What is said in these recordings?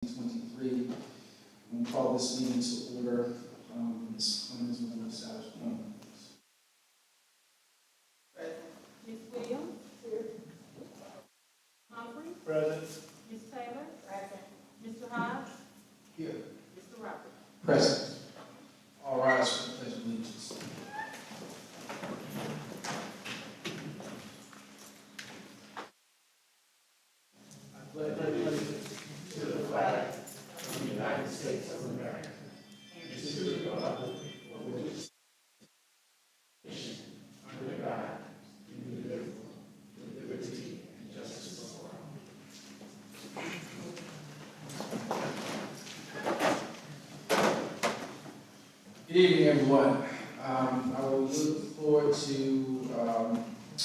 2023. I'm going to call this meeting to order. Ms. Clemens, we're going to establish a moment. Ms. Williams? Here. Humphrey? Present. Ms. Taylor? Present. Mr. Hodge? Here. Mr. Roberts? Present. All rise for the pledge of allegiance. I pledge allegiance to the flag of the United States of America and to the republic for which it stands, under God, indivisible, with liberty and justice for all. Good evening, everyone. I will look forward to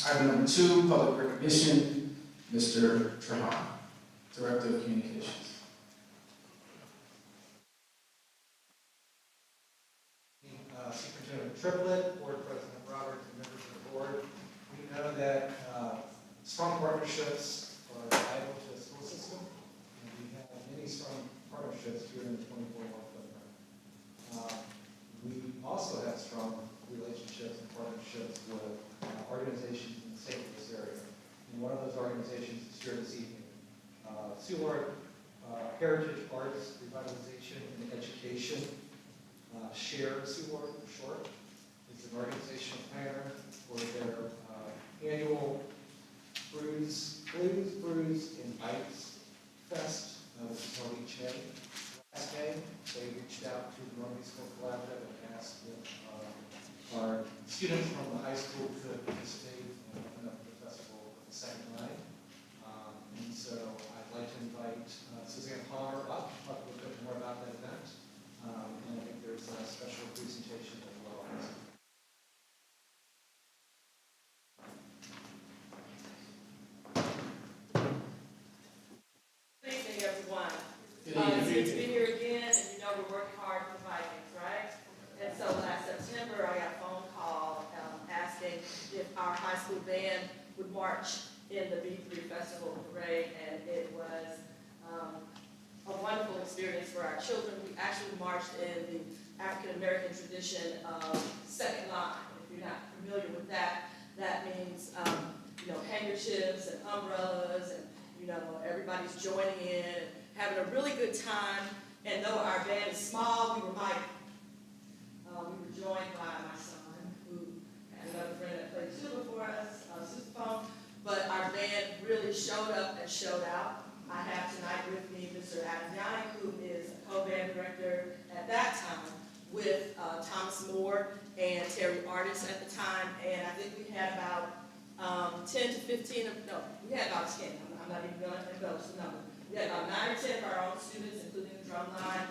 item number 2, public recognition. Mr. Trahan, Director of Communications. Superintendent Triplett, Board President Roberts, and members of the board, we know that strong partnerships are vital to the school system, and we have many strong partnerships here in the 24-month footprint. We also have strong relationships and partnerships with organizations in the state of this area. And one of those organizations is here this evening. Soulard Heritage Arts Revitalization and Education, SHARE Soulard for short, is an organizational planner for their annual Blues, and Bites Fest, which is held each May. Last May, they reached out to the Northeast School Collaborative and asked if our students from the high school could participate and open up the festival the second night. And so I'd like to invite Suzanne Palmer up to talk a little bit more about that event. And I think there's a special presentation as well. Good evening, everyone. Good evening. It's good to be here again, and you know we're working hard for Vikings, right? And so last September, I got a phone call asking if our high school band would march in the B3 Festival Parade, and it was a wonderful experience for our children. We actually marched in the African American tradition of second line. If you're not familiar with that, that means handkerchiefs and umbrellas, and everybody's joining in and having a really good time. And though our band is small, we were mighty. We were joined by my son, who had another friend that played tuba for us, sousaphone. But our band really showed up and showed out. I have tonight with me Mr. Adam Yannick, who is a co-band director at that time with Thomas Moore and Terry Artis at the time. And I think we had about 10 to 15 we had about 10. I'm not even going to embellish the number. We had about 9 or 10 of our own students, including the drum line.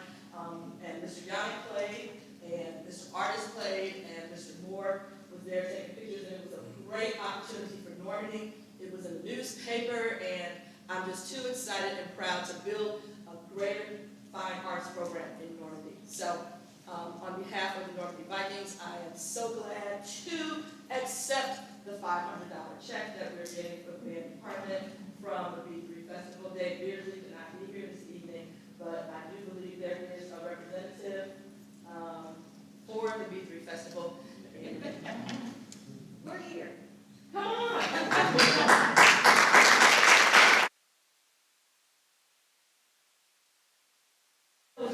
And Mr. Yannick played, and Mr. Artis played, and Mr. Moore was there taking pictures. And it was a great opportunity for Normandy. It was in the newspaper, and I'm just too excited and proud to build a greater fine arts program in Normandy. So on behalf of the Normandy Vikings, I am so glad to accept the $500 check that we're getting from the band department from the B3 Festival. Dave Beardsley did not be here this evening, but I do believe there is a representative for the B3 Festival. We're here. Come on.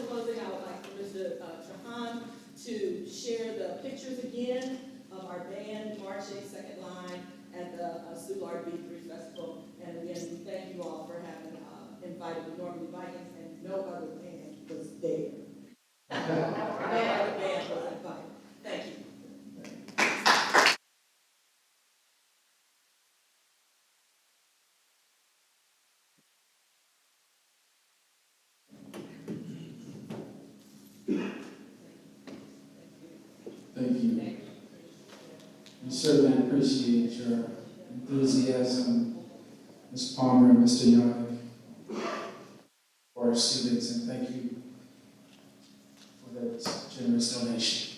Closing, I would like for Mr. Trahan to share the pictures again of our band marching second line at the Soulard B3 Festival. And again, we thank you all for having invited the Normandy Vikings, and no other band was there. No other band was invited. Thank you. Thank you. We certainly appreciate your enthusiasm, Ms. Palmer and Mr. Yannick, for our students, and thank you for that generous donation.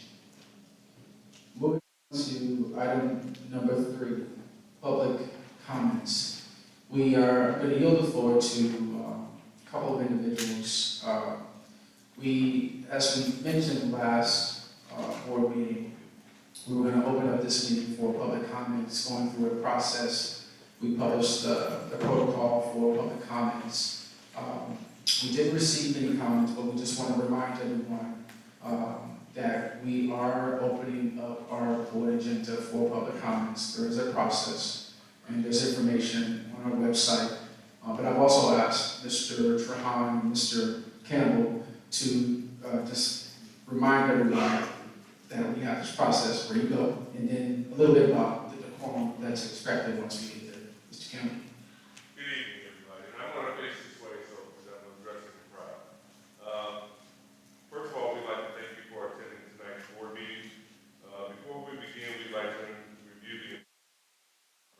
Moving on to item number 3, public comments. We are going to yield the floor to couple of individuals. As we mentioned in the last board meeting, we were going to open up this meeting for public comments, going through a process. We published the protocol for public comments. We didn't receive any comments, but we just want to remind everyone that we are opening up our board agenda for public comments. There is a process, and there's information on our website. But I've also asked Mr. Trahan and Mr. Campbell to just remind everyone that we have this process where you go, and then a little bit about the decorum that's expected once we get there. Mr. Campbell. Good evening, everybody. And I want to face this way so that I'm addressing the crowd. First of all, we'd like to thank you for attending tonight's board meeting. Before we begin, we'd like to review the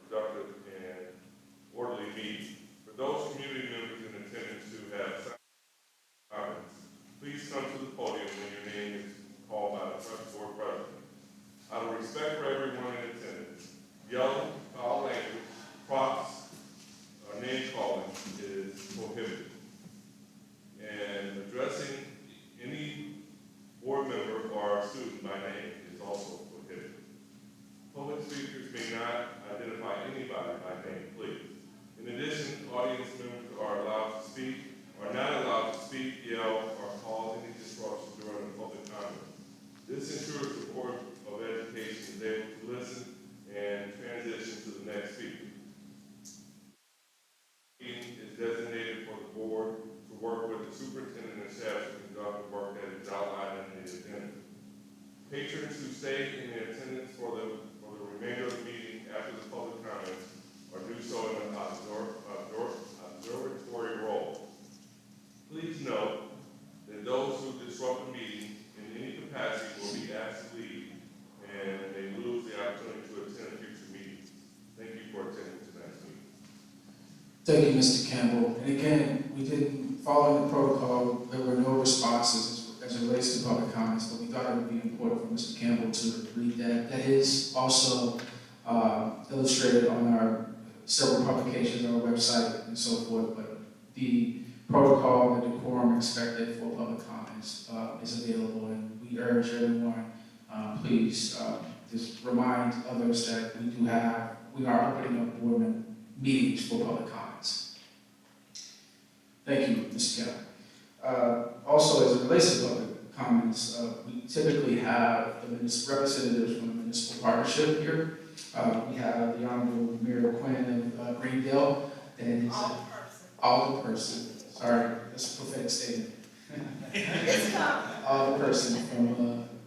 productive and orderly meeting. For those community members in attendance who have comments, please come to the podium when your name is called by the board president. Out of respect for everyone in attendance, yelling, foul language, props, or name calling is prohibited. And addressing any board member or student by name is also prohibited. Public speakers may not identify anybody by name, please. In addition, audience members are not allowed to speak, yell, or cause any disruption during the public comment. This ensures the Board of Education is able to listen and transition to the next speaker. Meeting is designated for the board to work with the superintendent and staff to conduct the work that is outlined in the agenda. Patrons who stay in attendance for the remainder of the meeting after the public comments or do so in an observatory role. Please note that those who disrupt the meeting in any capacity will be asked to leave and they lose the opportunity to attend future meetings. Thank you for attending tonight's meeting. Thank you, Mr. Campbell. And again, we didn't follow the protocol. There were no responses as it relates to public comments, but we thought it would be important for Mr. Campbell to read that. That is also illustrated on our several publications on our website and so forth, but the protocol, the decorum expected for public comments is available, and we urge everyone, please just remind others that we are opening up board meetings for public comments. Thank you, Mr. Campbell. Also, as it relates to public comments, we typically have the representatives from the municipal partnership here. We have the Honorable Mayor Quinn of Greendale, and Alderperson. Sorry, that's a prophetic statement. Alderperson from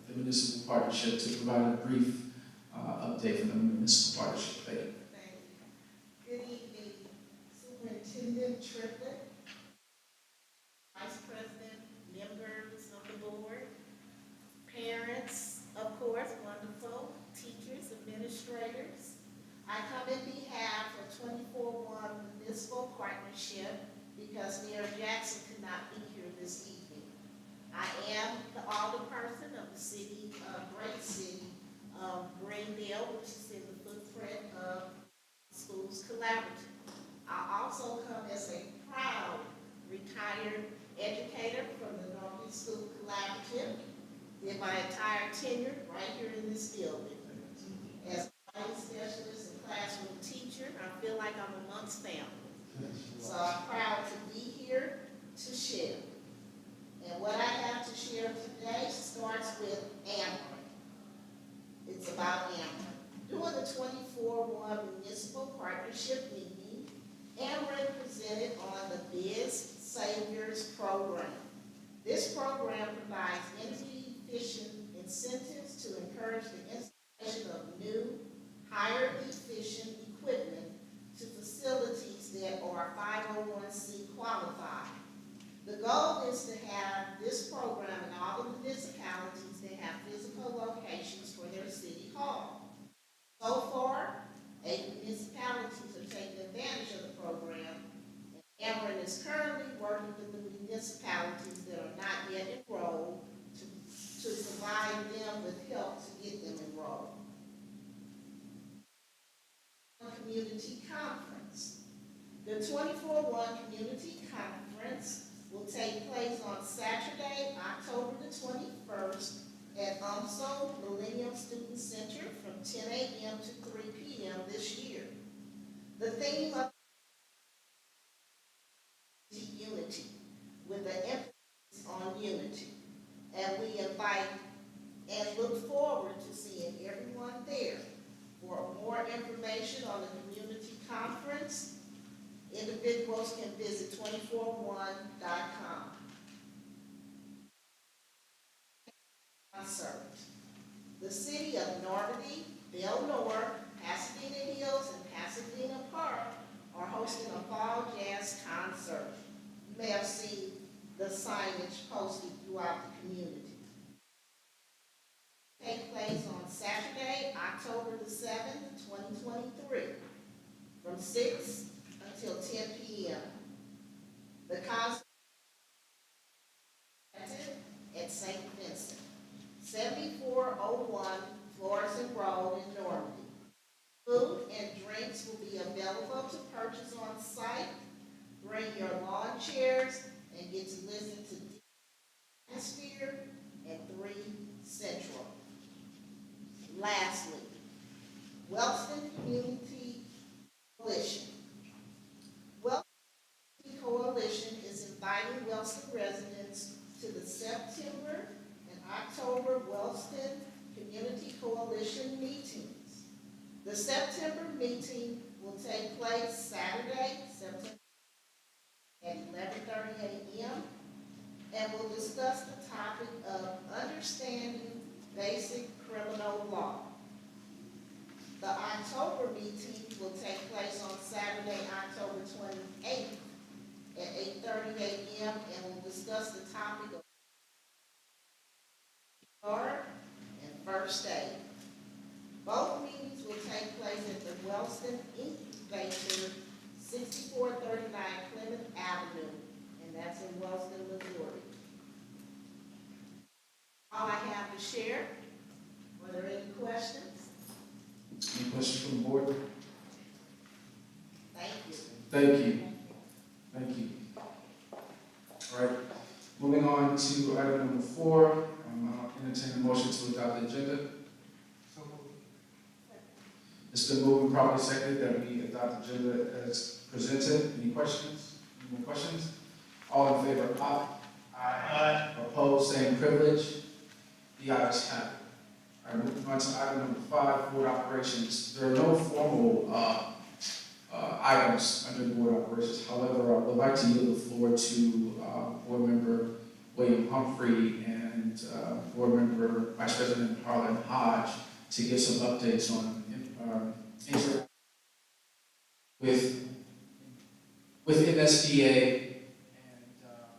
the municipal partnership to provide a brief update from the municipal partnership. Thank you. Good evening, Superintendent Triplett, Vice President, members of the board, parents, of course, wonderful, teachers, administrators. I come in behalf of 24-1 Municipal Partnership because Mayor Jackson could not be here this evening. I am the alderperson of the city, great city of Greendale, which is in the footprint of Schools Collaborative. I also come as a proud retired educator from the Northeast School Collaborative. Did my entire tenure right here in this building. As a writing specialist and classroom teacher, I feel like I'm amongst family. So I'm proud to be here to share. And what I have to share today starts with Ameren. It's about Ameren. During the 24-1 Municipal Partnership meeting, Ameren presented on the Biz Saviors program. This program provides energy-efficient incentives to encourage the installation of new, higher efficient equipment to facilities that are 501c qualified. The goal is to have this program in all the municipalities that have physical locations for their city hall. So far, 8 municipalities have taken advantage of the program, and Ameren is currently working with the municipalities that are not yet enrolled to provide them with help to get them enrolled. Community Conference. The 24-1 Community Conference Saturday, October the 21st at UMSO Millennium Student Center from 10 a.m. to 3 p.m. this year. The theme of unity, with an emphasis on unity. And we invite and look forward to seeing everyone there. For more information on the community conference, individuals can visit 241.com. Concert. The city of Normandy, Belle Noire, Pasadena Hills, and Pasadena Park are hosting a fall jazz concert. You may have seen the signage posted throughout the community. Take place on Saturday, October the 7th, 2023, from 6 until 10 p.m. The concert at St. Vincent, 7401 Florissant Road in Normandy. Food and drinks will be available to purchase on site. Bring your lawn chairs and get to listen to the atmosphere at 3 Central. Lastly, Wellston Community Coalition. Wellston Coalition is inviting Wellston residents to the September and October Wellston Community Coalition meetings. The September meeting will take place Saturday, September at 11:30 a.m. and will discuss the topic of understanding basic criminal law. The October meeting will take place on Saturday, October 28th at 8:30 a.m. and will discuss the topic of guard and first aid. Both meetings will take place at the Wellston Incubator, 6439 Clement Avenue, and that's in Wellston, Missouri. All I have to share. Were there any questions? Any questions from the board? Thank you. Thank you. Thank you. All right, moving on to item number 4. I'll entertain a motion to adopt the agenda. So moved. It's been moved and properly seconded that we adopt the agenda as presented. Any questions? Any more questions? All in favor? Aye. Aye. Opposed? Same privilege. The ayes have it. All right, moving on to item number 5, board operations. There are no formal items under board operations. However, I would like to yield the floor to board member William Humphrey and board member Vice President Harlan Hodge to give some updates on interaction with MSBA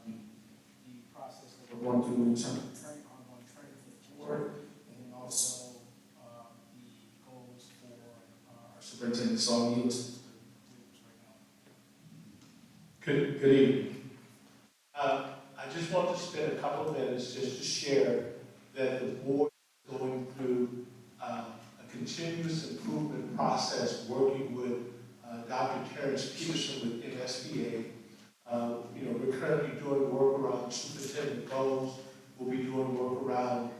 and the process that we're going through in terms of ongoing training for the board, and then also the goals for our superintendent. So I'll yield to Mr. Williams right now. Good evening. I just want to spend a couple of minutes just to share that the board is going through a continuous improvement process working with Dr. Terrence Peterson with MSBA. We're currently doing work around superintendent goals. We'll be doing work around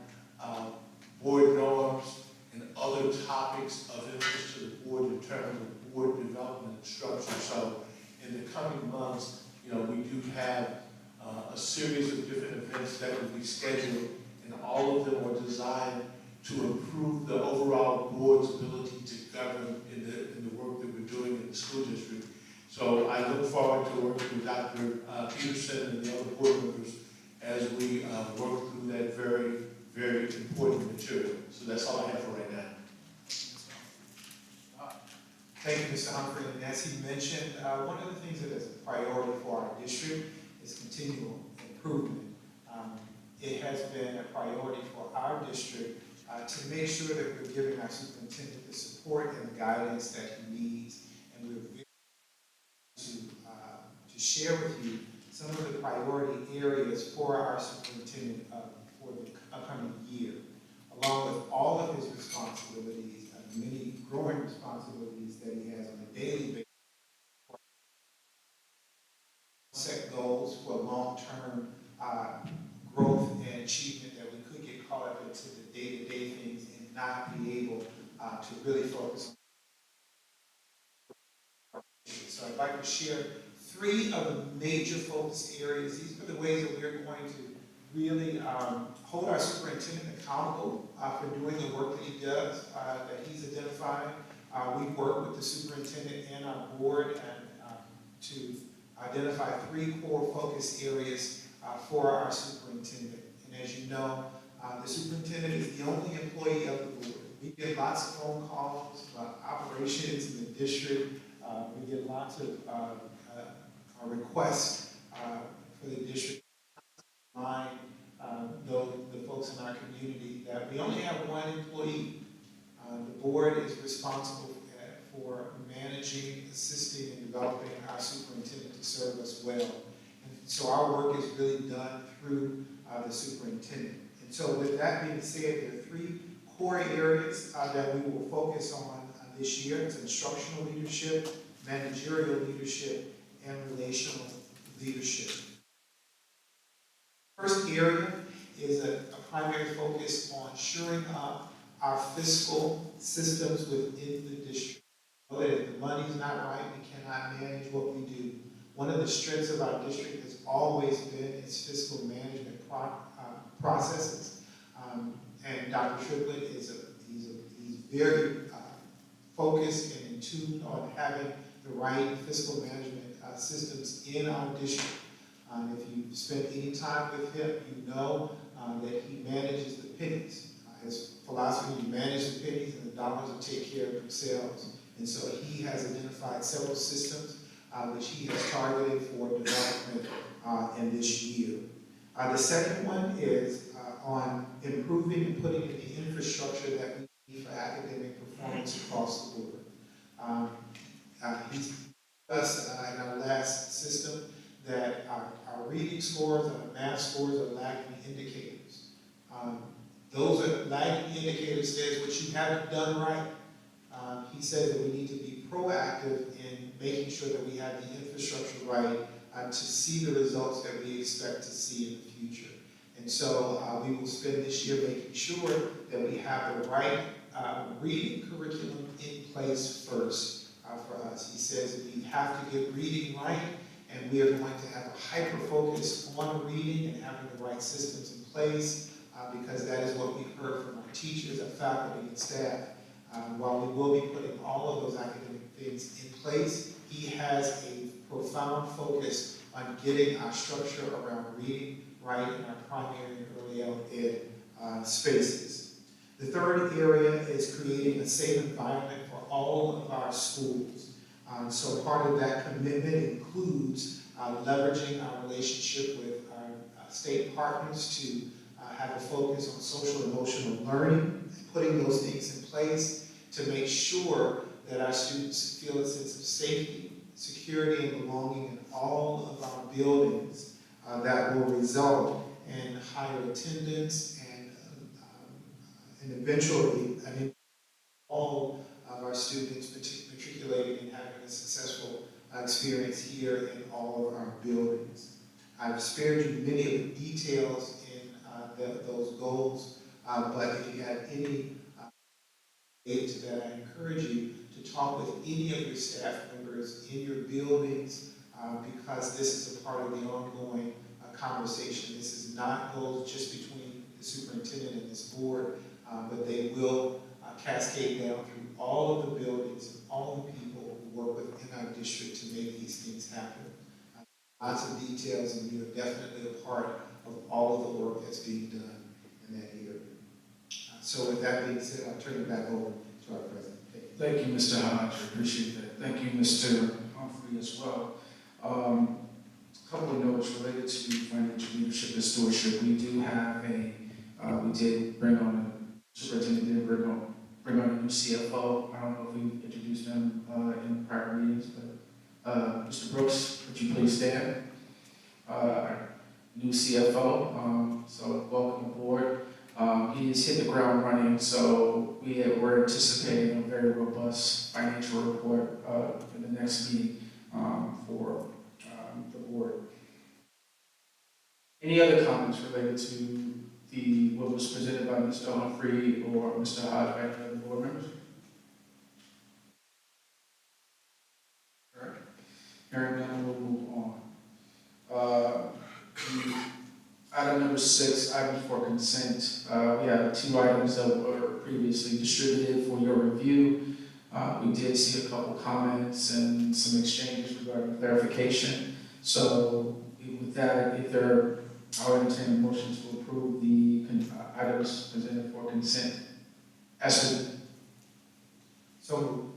board norms and other topics of interest to the board in terms of board development and structure. So in the coming months, we do have a series of different events that will be scheduled, and all of them are designed to improve the overall board's ability to govern in the work that we're doing in the school district. So I look forward to working with Dr. Peterson and the other board members as we work through that very, very important material. So that's all I have for right now. Thank you, Mr. Humphrey. And as he mentioned, one of the things that is a priority for our district is continual improvement. It has been a priority for our district to make sure that we're giving our superintendent the support and the guidance that he needs. And we're very to share with you some of the priority areas for our superintendent for the upcoming year, along with all of his responsibilities, many growing responsibilities that he has on a daily basis. Set goals for long-term achievement that we could get caught up into the day-to-day things and not be able to really focus on. So I'd like to share 3 of the major focus areas. These are the ways that we're going to really hold our superintendent accountable for doing the work that he does, that he's identified. We work with the superintendent and our board and to identify 3 core focus areas for our superintendent. And as you know, the superintendent is the only employee of the board. We get lots of phone calls about operations in the district. We get lots of requests for the district. The folks in our community that we only have 1 employee. The board is responsible for managing, assisting, and developing our superintendent to serve us well. And so our work is really done through the superintendent. And so with that being said, there are 3 core areas that we will focus on this year. It's instructional leadership, managerial leadership, and relational leadership. First area is a primary focus on shoring up our fiscal systems within the district. If the money's not right, we cannot manage what we do. One of the strengths of our district has always been its fiscal management processes. And Dr. Triplett he's very focused and in tune on having the right fiscal management systems in our district. If you've spent any time with him, you know that he manages the pennies. His philosophy, you manage the pennies and the dollars will take care of themselves. And so he has identified several systems which he has targeted for development in this year. The second one is on improving and putting in the infrastructure that we need for academic performance across the board. He's us in our last system that our reading scores and our math scores are lagging indicators. Those are lagging indicators says what you haven't done right. He says that we need to be proactive in making sure that we have the infrastructure right to see the results that we expect to see in the future. And so we will spend this year making sure that we have the right reading curriculum in place first for us. He says that we have to get reading right, and we are going to have a hyper focus on reading and having the right systems in place because that is what we've heard from our teachers, our faculty, and staff. While we will be putting all of those academic things in place, he has a profound focus on getting our structure around reading right in our primary and early ed spaces. The third area is creating a safe environment for all of our schools. So part of that commitment includes leveraging our relationship with our state partners to have a focus on social and emotional learning, putting those things in place to make sure that our students feel a sense of safety, security, and belonging in all of our buildings that will result in higher attendance and eventually, all of our students matriculating and having a successful experience here in all of our buildings. I've spared you many of the details in those goals, but if you have any aid to that, I encourage you to talk with any of your staff members in your buildings because this is a part of the ongoing conversation. This is not goals just between the superintendent and this board, but they will cascade down through all of the buildings and all the people who work within our district to make these things happen. Lots of details, and you are definitely a part of all of the work that's being done in that area. So with that being said, I'll turn it back over to our president. Thank you, Mr. Hodge. I appreciate that. Thank you, Mr. Humphrey, as well. A couple of notes related to financial leadership and stewardship. We do have we did bring on superintendent did bring on a new CFO. I don't know if we introduced him in prior meetings, but Mr. Brooks, would you please stand? New CFO, so welcome aboard. He has hit the ground running, so we're anticipating a very robust financial report in the next meeting for the board. Any other comments related to what was presented by Mr. Humphrey or Mr. Hodge by any other board members? All right. Hearing none, we'll move on. Item number 6, items for consent. We have 2 items that were previously distributed for your review. We did see a couple comments and some exchanges regarding clarification. So with that, if there, I would entertain a motion to approve the items presented for consent. As presented. So moved.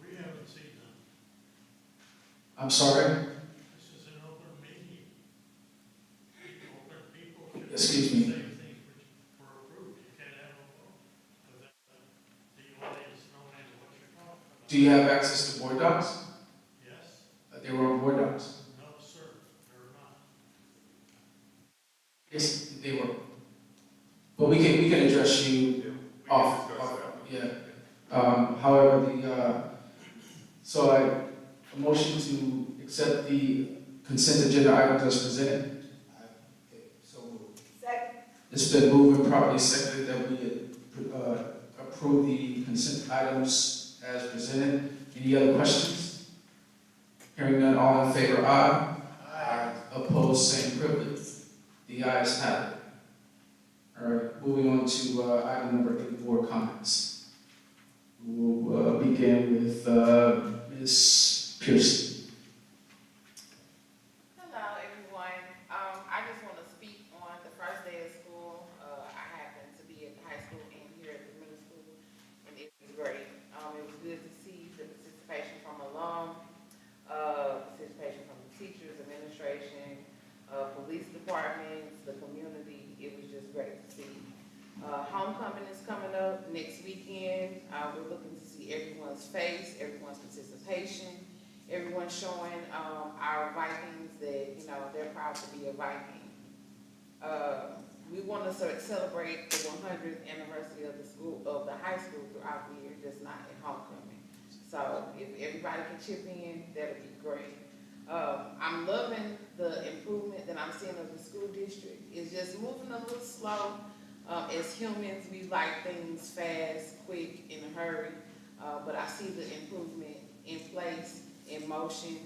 We haven't seen them. I'm sorry? This is an open meeting. Open people should Excuse me. say things which were approved. You can't have a vote. Because the audience knows what you're talking about. Do you have access to board docs? Yes? They were on board docs. No, sir, they're not. Yes, they were. But we can address you Yeah, we can off. discuss that. Yeah. However, so a motion to accept the consent agenda items as presented. So moved. Second. It's been moved and properly seconded that we approve the consent items as presented. Any other questions? Hearing none, all in favor, aye. Aye. Opposed, same privilege. The ayes have it. All right, moving on to item number 8, board comments. We'll begin with Ms. Pearson. Hello, everyone. I just want to speak on the first day of school. I happen to be at the high school and here at the middle school, and it was great. It was good to see the participation from alum, participation from the teachers, administration, police departments, the community. It was just great to see. Homecoming is coming up next weekend. We're looking to see everyone's face, everyone's participation, everyone showing our Vikings that, you know, they're proud to be a Viking. We want to celebrate the 100th anniversary of the school, of the high school throughout the year, just not at homecoming. So if everybody can chip in, that'd be great. I'm loving the improvement that I'm seeing of the school district. It's just moving a little slow. As humans, we like things fast, quick, in a hurry. But I see the improvement in place, in motion.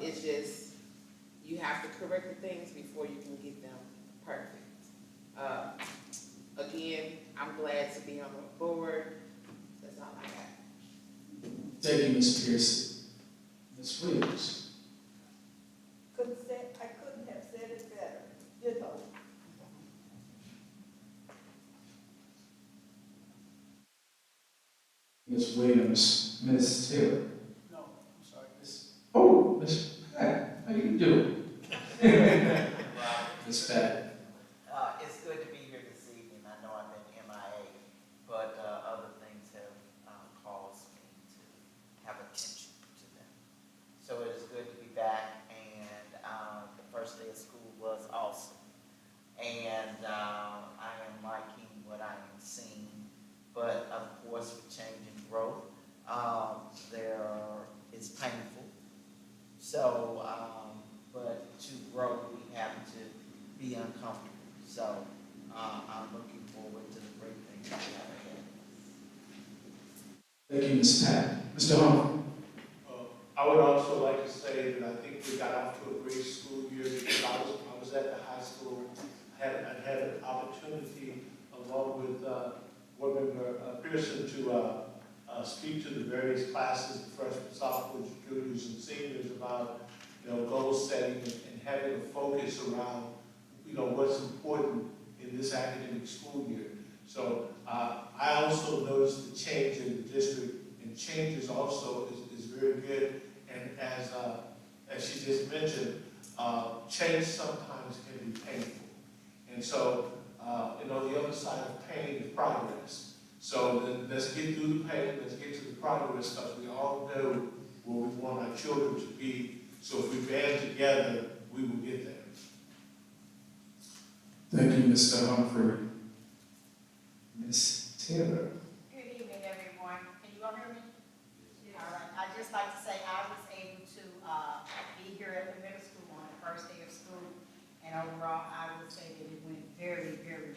It's just, you have to correct the things before you can get them perfect. Again, I'm glad to be on the board. That's all I got. Thank you, Ms. Pearson. Ms. Williams. I couldn't have said it better. Ditto. Ms. Williams. Ms. Taylor. No, I'm sorry, Ms. Oh, Ms. Pat, how you doing? Ms. Pat. It's good to be here this evening. I know I've been MIA, but other things have caused me to have attention to them. So it is good to be back, and the first day of school was awesome. And I am liking what I am seeing, but of course with change and growth, it's painful. So, but to grow, we have to be uncomfortable. So I'm looking forward to the great things we have ahead. Thank you, Ms. Pat. Mr. Humphrey. I would also like to say that I think we got off to a great school year because I was at the high school. I had an opportunity along with Board Member Pearson to speak to the various classes, the freshmen, sophomores, juniors, and seniors about, goal setting and having a focus around, what's important in this academic school year. So I also noticed the change in the district, and change is also is very good. And as she just mentioned, change sometimes can be painful. And so, the other side of pain is progress. So then let's get through the pain, let's get to the progress, because we all know where we want our children to be. So if we band together, we will get there. Thank you, Mr. Humphrey. Ms. Taylor. Good evening, everyone. Can you all hear me? All right. I'd just like to say I was able to be here at the middle school on the first day of school, and overall, I would say that it went very, very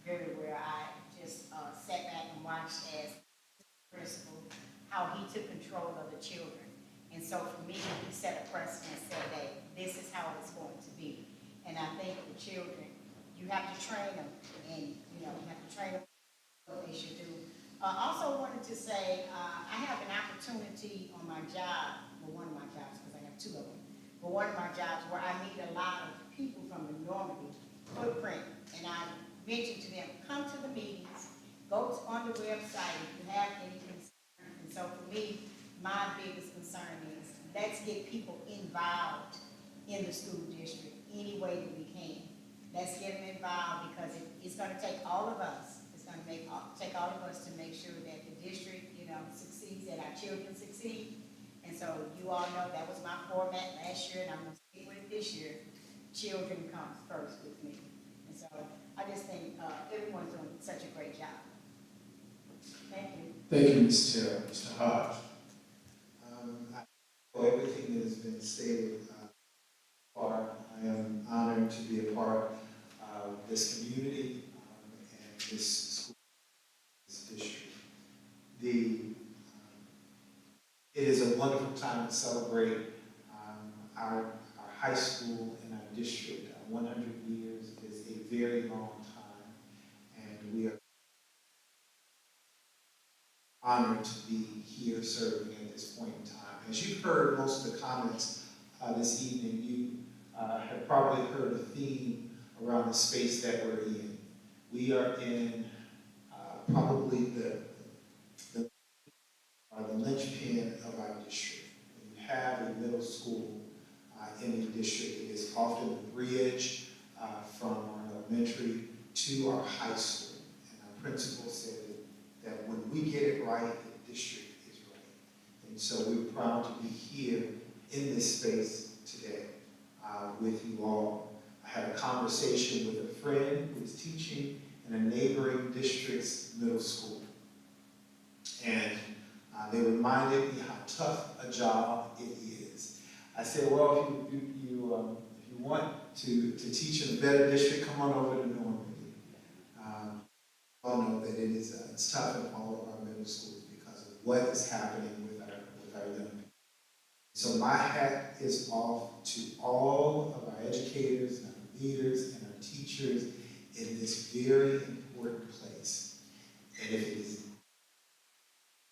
everywhere. I just sat back and watched as principal, how he took control of the children. And so for me, he set a precedent and said that this is how it's going to be. And I think the children, you have to train them, and, you know, you have to train them what they should do. Also wanted to say, I have an opportunity on my job, well, one of my jobs, because I have two of them, but one of my jobs where I meet a lot of people from the Normandy footprint, and I mentioned to them, come to the meetings, go on the website if you have any concern. And so for me, my biggest concern is let's get people involved in the school district any way that we can. Let's get them involved, because it's going to take all of us. It's going to take all of us to make sure that the district, you know, succeeds, that our children succeed. And so you all know that was my format last year, and I'm going to stick with it this year. Children comes first with me. And so I just think everyone's doing such a great job. Thank you. Thank you, Ms. Chair. Mr. Hodge. Everything that has been stated, I am honored to be a part of this community and this school, this district. It is a wonderful time to celebrate our high school and our district. 100 years is a very long time, and we are honored to be here serving at this point in time. As you've heard most of the comments this evening, you have probably heard a theme around the space that we're in. We are in probably the linchpin of our district. When you have a middle school in a district, it is often the bridge from our elementary to our high school. And our principal said that when we get it right, the district is right. And so we're proud to be here in this space today with you all. I had a conversation with a friend who is teaching in a neighboring district's middle school. And they reminded me how tough a job it is. I said, well, if you want to teach in a better district, come on over to Normandy. All know that it's tough in all of our middle schools because of what is happening with our young people. So my hat is off to all of our educators and our leaders and our teachers in this very important place. And if it is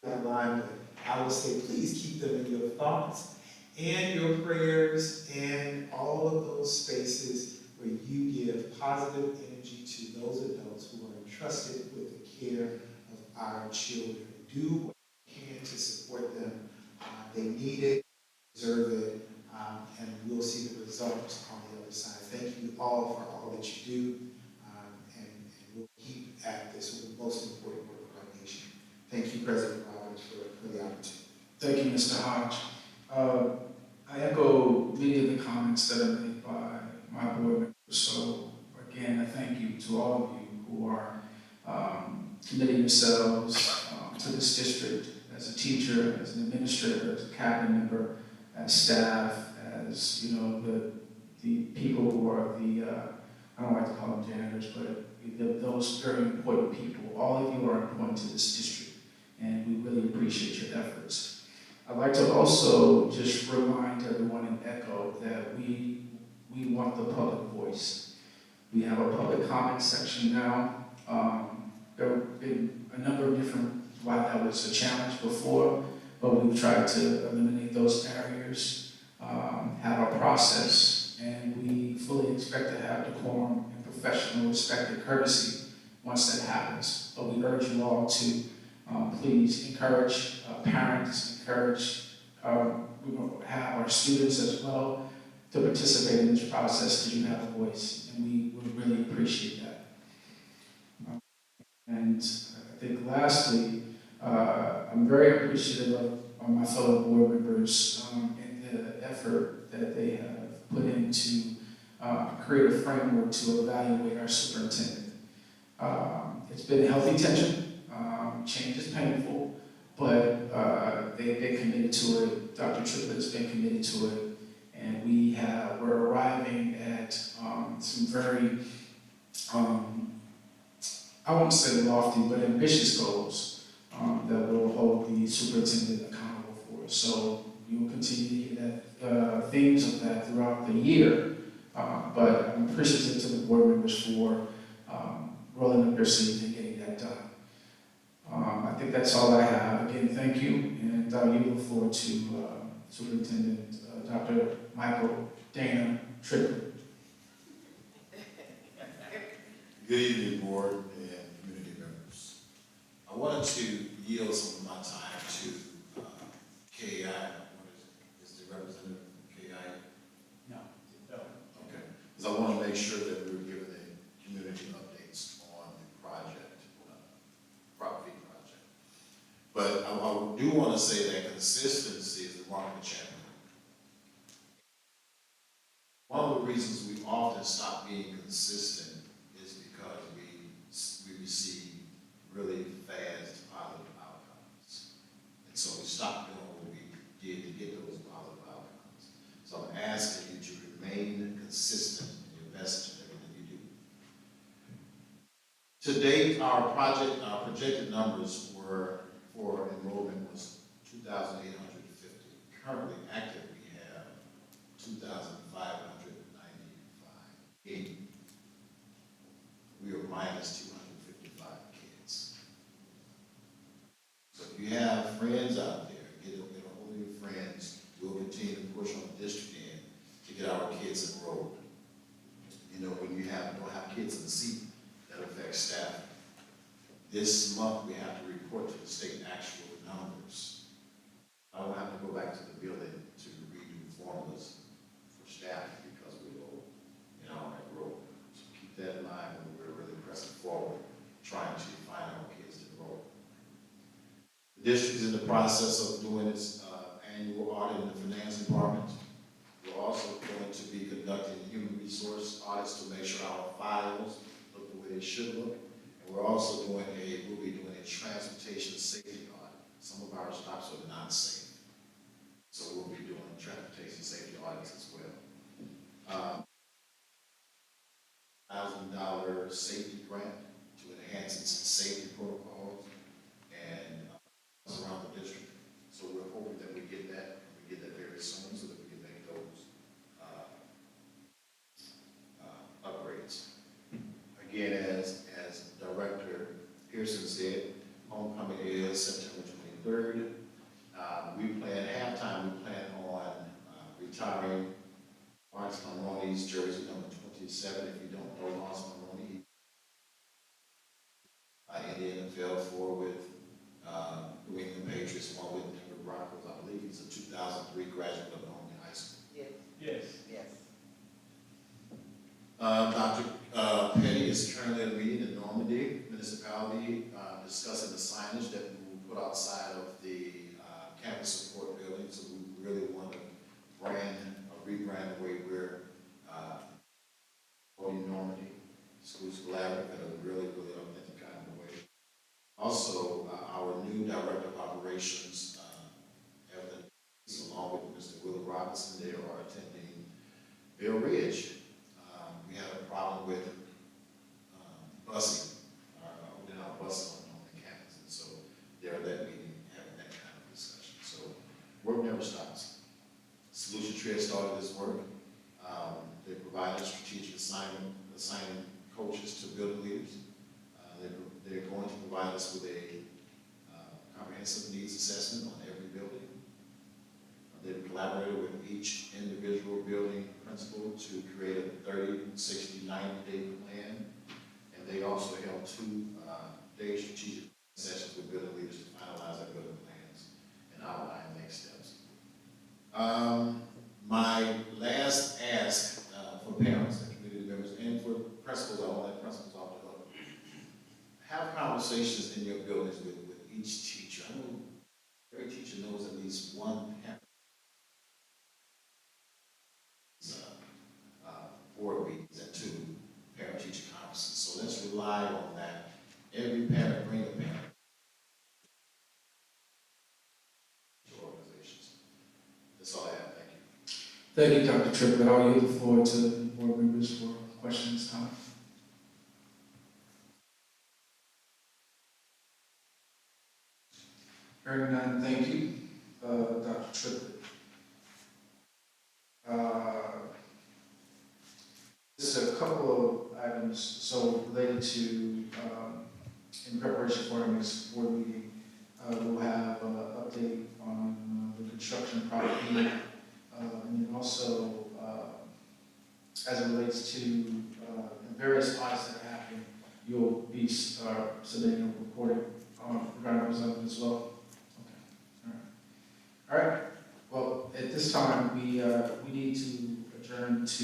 online, I will say, please keep them in your thoughts and your prayers and all of those spaces where you give positive energy to those adults who are entrusted with the care of our children. Do what you can to support them. They need it, deserve it, and we'll see the results on the other side. Thank you all for all that you do, and we'll keep at this most important work of our nation. Thank you, President Roberts, for the opportunity. Thank you, Mr. Hodge. I echo many of the comments that are made by my board members. So again, I thank you to all of you who are committing yourselves to this district as a teacher, as an administrator, as a cabinet member, as staff, as the people who are I don't like to call them janitors, but those very important people. All of you are important to this district, and we really appreciate your efforts. I'd like to also just remind everyone and echo that we want the public voice. We have a public comment section now. There have been a number of different, why that was a challenge before, but we've tried to eliminate those barriers, have a process, and we fully expect to have decorum and professional respect and courtesy once that happens. But we urge you all to please encourage parents, encourage, we will have our students as well to participate in this process because you have a voice, and we would really appreciate that. And I think lastly, I'm very appreciative of my fellow board members and the effort that they have put into create a framework to evaluate our superintendent. It's been a healthy tension. Change is painful, but they've been committed to it. Dr. Triplett's been committed to it, and we're arriving at some very I won't say lofty, but ambitious goals that will hold the superintendent accountable for. So you will continue to hear that, themes of that throughout the year. But I'm appreciative to the board members for rolling up their sleeves and getting that done. I think that's all I have. Again, thank you, and I yield the floor to Superintendent Dr. Michael Dana Triplett. Good evening, board and community members. I wanted to yield some of my time to KI. What is the representative from KI? No. Okay. Because I want to make sure that we're giving the community updates on the project, Prop V project. But I do want to say that consistency is the mark of the champion. One of the reasons we often stop being consistent is because we receive really fast positive outcomes. And so we stop doing what we did to get those positive outcomes. So I'm asking you to remain consistent in your best in everything you do. To date, our projected numbers were for enrollment was 2,850. Currently active, we have 2,595. We are minus 255 kids. So if you have friends out there, get a hold of your friends. We'll continue to push on the district end to get our kids enrolled. You know, when you don't have kids in the seat, that affects staff. This month, we have to report to the state actual numbers. I don't have to go back to the building to redo formulas for staff because we're low in our enrollment. So keep that in mind when we're really pressing forward, trying to find our kids to enroll. The district is in the process of doing its annual audit in the finance department. We're also going to be conducting human resource audits to make sure our files look the way they should look. And we're also we'll be doing a transportation safety audit. Some of our stops are not safe. So we'll be doing transportation safety audits as well. $1,000 safety grant to enhance its safety protocols and around the district. So we're hoping that we get that very soon so that we can make those upgrades. Again, as Director Pearson said, homecoming is September 23rd. We plan on retiring Lawrence Maroney's jersey number 27. If you don't know Lawrence Maroney, in the NFL, 4 with New England Patriots, 1 with Denver Broncos. I believe he's a 2003 graduate of Maroney High School. Yes. Dr. Petty is currently at a meeting in Normandy municipality discussing the signage that we will put outside of the campus support building. So we really want to rebrand the way we're in Normandy. Schools collaborative in a really, really authentic kind of way. Also, our new Director of Operations, Evelyn, along with Mr. Will Robinson, they are attending Bill Ridge. We had a problem with busing, our bus on the campus, and so they're at that meeting having that kind of discussion. So work never stops. Solution Tree has started this work. They provided strategic assigning coaches to building leaders. They're going to provide us with a comprehensive needs assessment on every building. They've collaborated with each individual building principal to create a 30, 60, 90-day plan. And they also held 2-day strategic sessions with building leaders to finalize their building plans and outline next steps. My last ask for parents and community members and for principals, I want to let principals off the hook. Have conversations in your buildings with each teacher. I know every teacher knows at least one parent. Board meetings and 2 parent-teacher conferences. So let's rely on that. Every parent, bring a parent to organizations. That's all I have. Thank you. Thank you, Dr. Triplett. I'll yield the floor to the board members for questions, comments. Hearing none, thank you, Dr. Triplett. Just a couple of items, so related to, in preparation for our next board meeting, we'll have an update on the construction property, and then also, as it relates to the various audits that are happening, you'll be submitting a report regarding those items as well. Okay, all right. Well, at this time, we need to adjourn to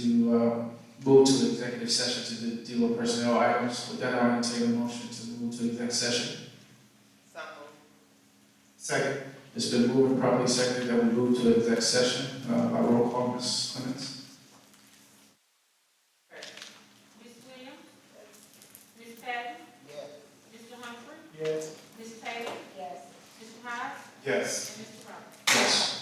move to executive session to deal with personnel items. With that, I'll entertain a motion to move to executive session. So moved. Second. It's been moved and properly seconded that we move to exec session. By roll call, Ms. Clements. Ms. Williams? Ms. Patton? Yes. Mr. Humphrey? Yes. Ms. Taylor? Yes. Mr. Hyde? Yes. And Mr. Roberts? Yes.